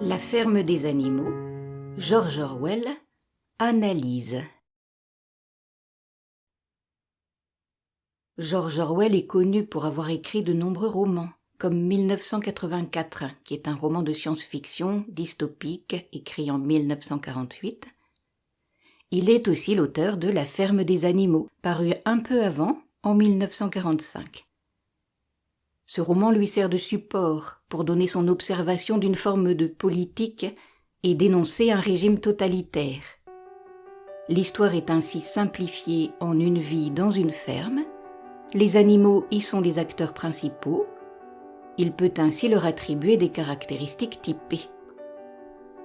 La ferme des animaux, George Orwell, analyse. George Orwell est connu pour avoir écrit de nombreux romans, comme 1984, qui est un roman de science-fiction dystopique écrit en 1948. Il est aussi l'auteur de La ferme des animaux, paru un peu avant, en 1945. Ce roman lui sert de support pour donner son observation d'une forme de politique et dénoncer un régime totalitaire. L'histoire est ainsi simplifiée en une vie dans une ferme. Les animaux y sont les acteurs principaux. Il peut ainsi leur attribuer des caractéristiques typées.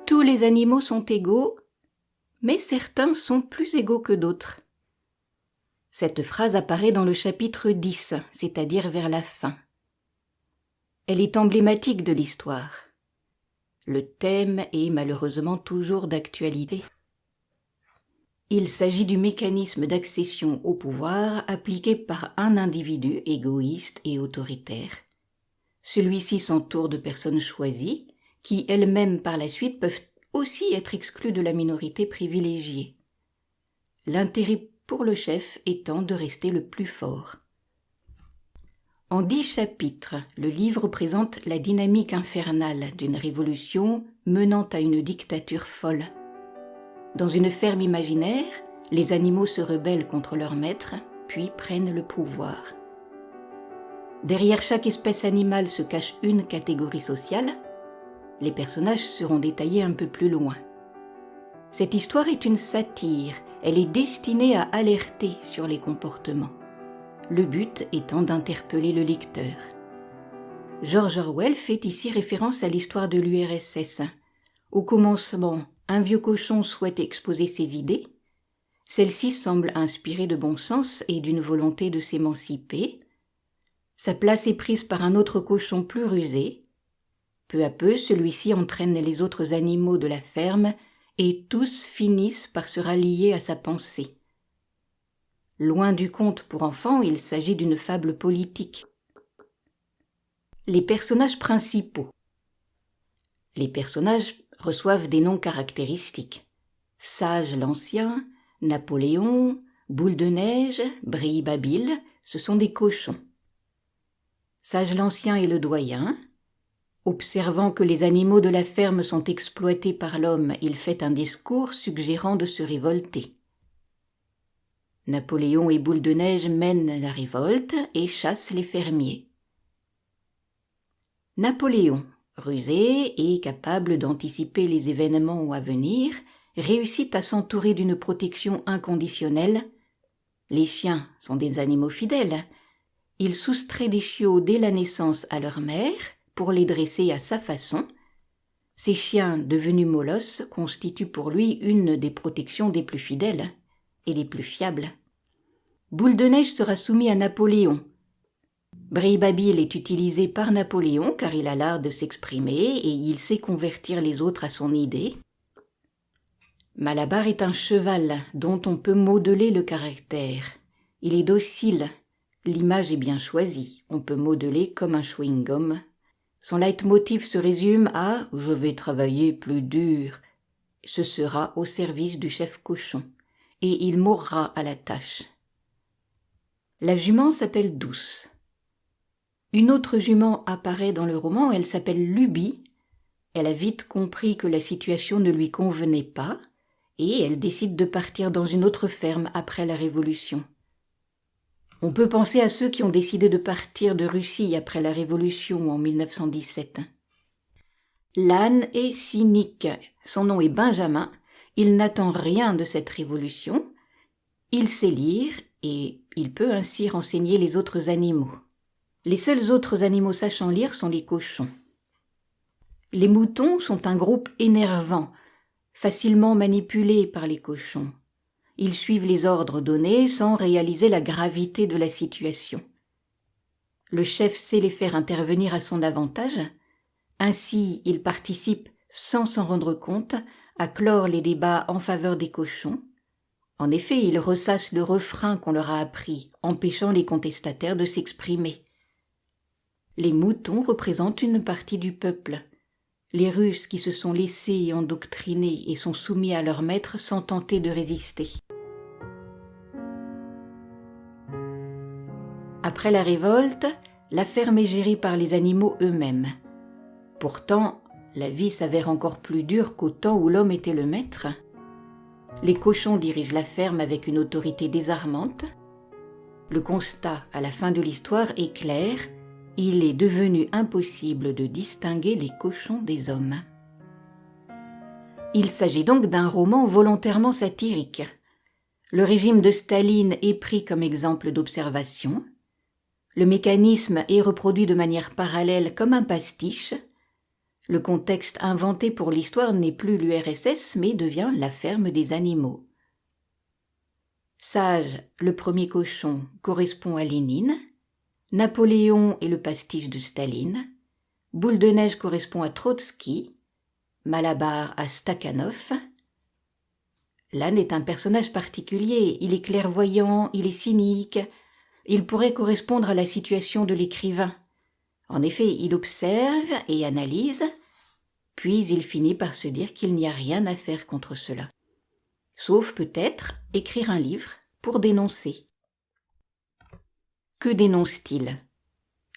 Tous les animaux sont égaux, mais certains sont plus égaux que d'autres. Cette phrase apparaît dans le chapitre 10, c'est-à-dire vers la fin. Elle est emblématique de l'histoire. Le thème est malheureusement toujours d'actualité. Il s'agit du mécanisme d'accession au pouvoir appliqué par un individu égoïste et autoritaire. Celui-ci s'entoure de personnes choisies, qui elles-mêmes par la suite peuvent aussi être exclues de la minorité privilégiée. L'intérêt pour le chef étant de rester le plus fort. En 10 chapitres, le livre présente la dynamique infernale d'une révolution menant à une dictature folle. Dans une ferme imaginaire, les animaux se rebellent contre leur maître, puis prennent le pouvoir. Derrière chaque espèce animale se cache une catégorie sociale. Les personnages seront détaillés un peu plus loin. Cette histoire est une satire, elle est destinée à alerter sur les comportements. Le but étant d'interpeller le lecteur. George Orwell fait ici référence à l'histoire de l'URSS. Au commencement, un vieux cochon souhaite exposer ses idées. Celle-ci semble inspirée de bon sens et d'une volonté de s'émanciper. Sa place est prise par un autre cochon plus rusé. Peu à peu, celui-ci entraîne les autres animaux de la ferme et tous finissent par se rallier à sa pensée. Loin du conte pour enfants, il s'agit d'une fable politique. Les personnages principaux. Les personnages reçoivent des noms caractéristiques. Sage l'Ancien, Napoléon, Boule de Neige, Brille-Babil, ce sont des cochons. Sage l'Ancien est le doyen. Observant que les animaux de la ferme sont exploités par l'homme, il fait un discours suggérant de se révolter. Napoléon et Boule de Neige mènent la révolte et chassent les fermiers. Napoléon, rusé et capable d'anticiper les événements à venir, réussit à s'entourer d'une protection inconditionnelle. Les chiens sont des animaux fidèles. Il soustrait des chiots dès la naissance à leur mère pour les dresser à sa façon. Ces chiens, devenus molosses, constituent pour lui une des protections des plus fidèles et les plus fiables. Boule de Neige sera soumis à Napoléon. Brille-Babil est utilisé par Napoléon car il a l'art de s'exprimer et il sait convertir les autres à son idée. Malabar est un cheval dont on peut modeler le caractère. Il est docile, l'image est bien choisie, on peut modeler comme un chewing-gum. Son leitmotiv se résume à « je vais travailler plus dur ». Ce sera au service du chef cochon et il mourra à la tâche. La jument s'appelle Douce. Une autre jument apparaît dans le roman, elle s'appelle Lubie. Elle a vite compris que la situation ne lui convenait pas et elle décide de partir dans une autre ferme après la Révolution. On peut penser à ceux qui ont décidé de partir de Russie après la Révolution en 1917. L'âne est cynique, son nom est Benjamin, il n'attend rien de cette révolution, il sait lire et il peut ainsi renseigner les autres animaux. Les seuls autres animaux sachant lire sont les cochons. Les moutons sont un groupe énervant, facilement manipulé par les cochons. Ils suivent les ordres donnés sans réaliser la gravité de la situation. Le chef sait les faire intervenir à son avantage. Ainsi, il participe, sans s'en rendre compte, à clore les débats en faveur des cochons. En effet, il ressasse le refrain qu'on leur a appris, empêchant les contestataires de s'exprimer. Les moutons représentent une partie du peuple. Les Russes qui se sont laissés endoctriner et sont soumis à leur maître sans tenter de résister. Après la révolte, la ferme est gérée par les animaux eux-mêmes. Pourtant, la vie s'avère encore plus dure qu'au temps où l'homme était le maître. Les cochons dirigent la ferme avec une autorité désarmante. Le constat à la fin de l'histoire est clair, il est devenu impossible de distinguer les cochons des hommes. Il s'agit donc d'un roman volontairement satirique. Le régime de Staline est pris comme exemple d'observation. Le mécanisme est reproduit de manière parallèle comme un pastiche. Le contexte inventé pour l'histoire n'est plus l'URSS, mais devient la ferme des animaux. Sage, le premier cochon, correspond à Lénine. Napoléon est le pastiche de Staline. Boule de neige correspond à Trotsky. Malabar à Stakhanov. L'âne est un personnage particulier, il est clairvoyant, il est cynique. Il pourrait correspondre à la situation de l'écrivain. En effet, il observe et analyse, puis il finit par se dire qu'il n'y a rien à faire contre cela. Sauf peut-être écrire un livre pour dénoncer. Que dénonce-t-il ?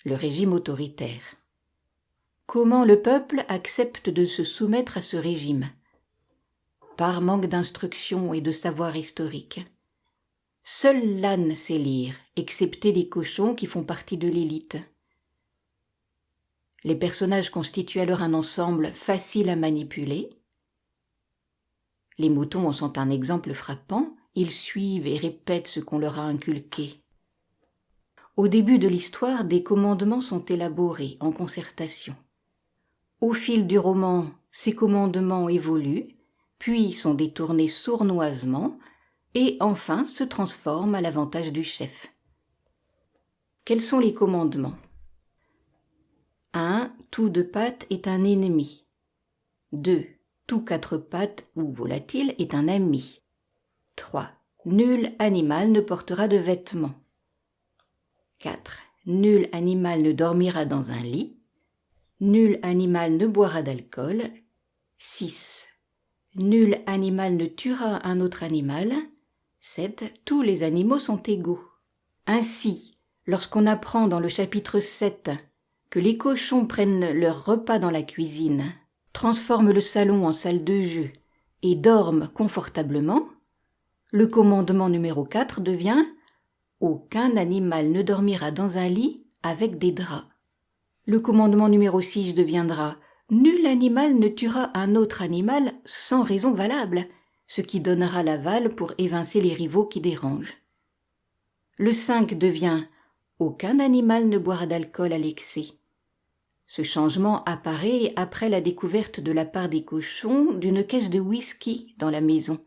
Le régime autoritaire. Comment le peuple accepte de se soumettre à ce régime ? Par manque d'instruction et de savoir historique. Seul l'âne sait lire, excepté les cochons qui font partie de l'élite. Les personnages constituent alors un ensemble facile à manipuler. Les moutons en sont un exemple frappant, ils suivent et répètent ce qu'on leur a inculqué. Au début de l'histoire, des commandements sont élaborés en concertation. Au fil du roman, ces commandements évoluent, puis sont détournés sournoisement, et enfin se transforment à l'avantage du chef. Quels sont les commandements ? 1. Tout deux pattes est un ennemi. 2. Tout quatre pattes ou volatile est un ami. 3. Nul animal ne portera de vêtements. 4. Nul animal ne dormira dans un lit. Nul animal ne boira d'alcool. 6. Nul animal ne tuera un autre animal. 7. Tous les animaux sont égaux. Ainsi, lorsqu'on apprend dans le chapitre 7 que les cochons prennent leur repas dans la cuisine, transforment le salon en salle de jeu et dorment confortablement, le commandement numéro 4 devient « Aucun animal ne dormira dans un lit avec des draps ». Le commandement numéro 6 deviendra « Nul animal ne tuera un autre animal sans raison valable », ce qui donnera l'aval pour évincer les rivaux qui dérangent. Le 5 devient « Aucun animal ne boira d'alcool à l'excès ». Ce changement apparaît après la découverte de la part des cochons d'une caisse de whisky dans la maison.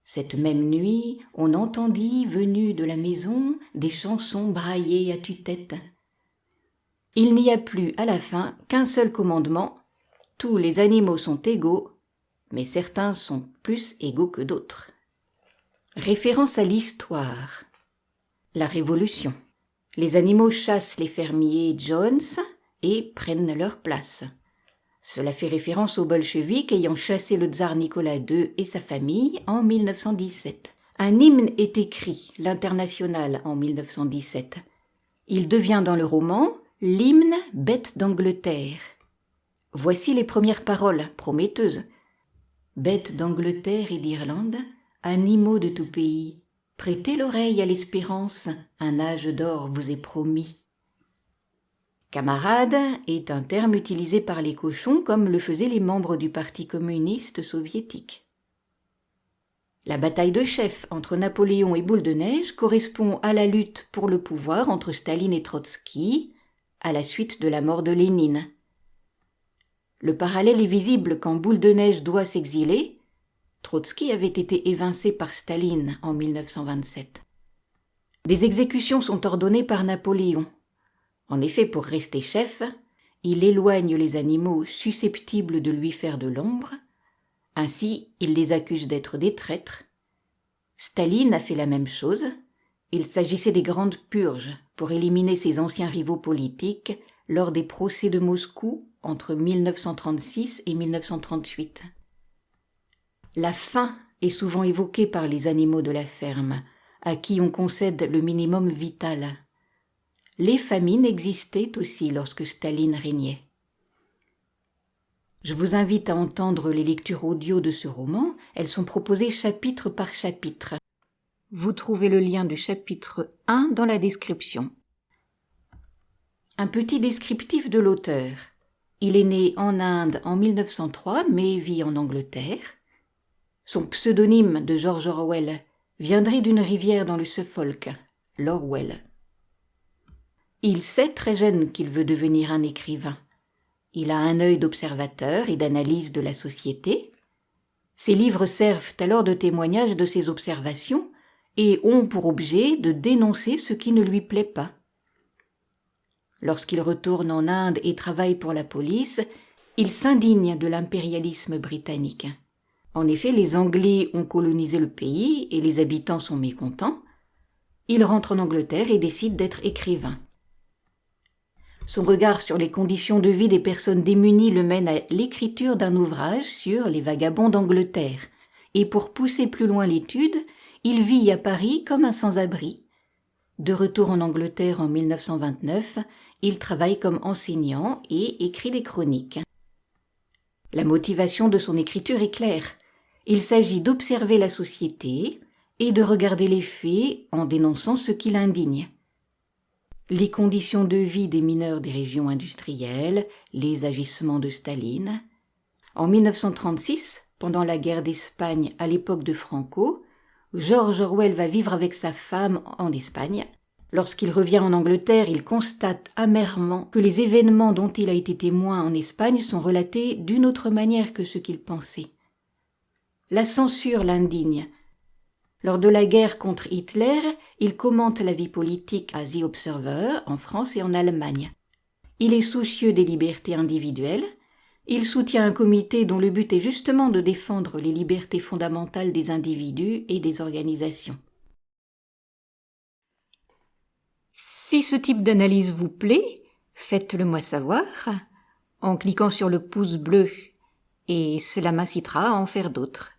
Cette même nuit, on entendit, venus de la maison, des chansons braillées à tue-tête. Il n'y a plus, à la fin, qu'un seul commandement. Tous les animaux sont égaux, mais certains sont plus égaux que d'autres. Référence à l'histoire. La Révolution. Les animaux chassent les fermiers Jones et prennent leur place. Cela fait référence aux bolcheviks ayant chassé le tsar Nicolas II et sa famille en 1917. Un hymne est écrit, l'Internationale, en 1917. Il devient dans le roman l'hymne Bête d'Angleterre. Voici les premières paroles prometteuses. Bêtes d'Angleterre et d'Irlande, animaux de tout pays, prêtez l'oreille à l'espérance, un âge d'or vous est promis. Camarade est un terme utilisé par les cochons comme le faisaient les membres du Parti communiste soviétique. La bataille de chefs entre Napoléon et Boule de Neige correspond à la lutte pour le pouvoir entre Staline et Trotsky, à la suite de la mort de Lénine. Le parallèle est visible quand Boule de Neige doit s'exiler. Trotsky avait été évincé par Staline en 1927. Des exécutions sont ordonnées par Napoléon. En effet, pour rester chef, il éloigne les animaux susceptibles de lui faire de l'ombre. Ainsi, il les accuse d'être des traîtres. Staline a fait la même chose. Il s'agissait des grandes purges pour éliminer ses anciens rivaux politiques lors des procès de Moscou entre 1936 et 1938. La faim est souvent évoquée par les animaux de la ferme, à qui on concède le minimum vital. Les famines existaient aussi lorsque Staline régnait. Je vous invite à entendre les lectures audio de ce roman. Elles sont proposées chapitre par chapitre. Vous trouvez le lien du chapitre 1 dans la description. Un petit descriptif de l'auteur. Il est né en Inde en 1903, mais vit en Angleterre. Son pseudonyme de George Orwell viendrait d'une rivière dans le Suffolk, l'Orwell. Il sait très jeune qu'il veut devenir un écrivain. Il a un œil d'observateur et d'analyse de la société. Ses livres servent alors de témoignage de ses observations et ont pour objet de dénoncer ce qui ne lui plaît pas. Lorsqu'il retourne en Inde et travaille pour la police, il s'indigne de l'impérialisme britannique. En effet, les Anglais ont colonisé le pays et les habitants sont mécontents. Il rentre en Angleterre et décide d'être écrivain. Son regard sur les conditions de vie des personnes démunies le mène à l'écriture d'un ouvrage sur les vagabonds d'Angleterre. Et pour pousser plus loin l'étude, il vit à Paris comme un sans-abri. De retour en Angleterre en 1929, il travaille comme enseignant et écrit des chroniques. La motivation de son écriture est claire. Il s'agit d'observer la société et de regarder les faits en dénonçant ce qui l'indigne. Les conditions de vie des mineurs des régions industrielles, les agissements de Staline. En 1936, pendant la guerre d'Espagne à l'époque de Franco, George Orwell va vivre avec sa femme en Espagne. Lorsqu'il revient en Angleterre, il constate amèrement que les événements dont il a été témoin en Espagne sont relatés d'une autre manière que ce qu'il pensait. La censure l'indigne. Lors de la guerre contre Hitler, il commente la vie politique à The Observer en France et en Allemagne. Il est soucieux des libertés individuelles. Il soutient un comité dont le but est justement de défendre les libertés fondamentales des individus et des organisations. Si ce type d'analyse vous plaît, faites-le moi savoir en cliquant sur le pouce bleu et cela m'incitera à en faire d'autres.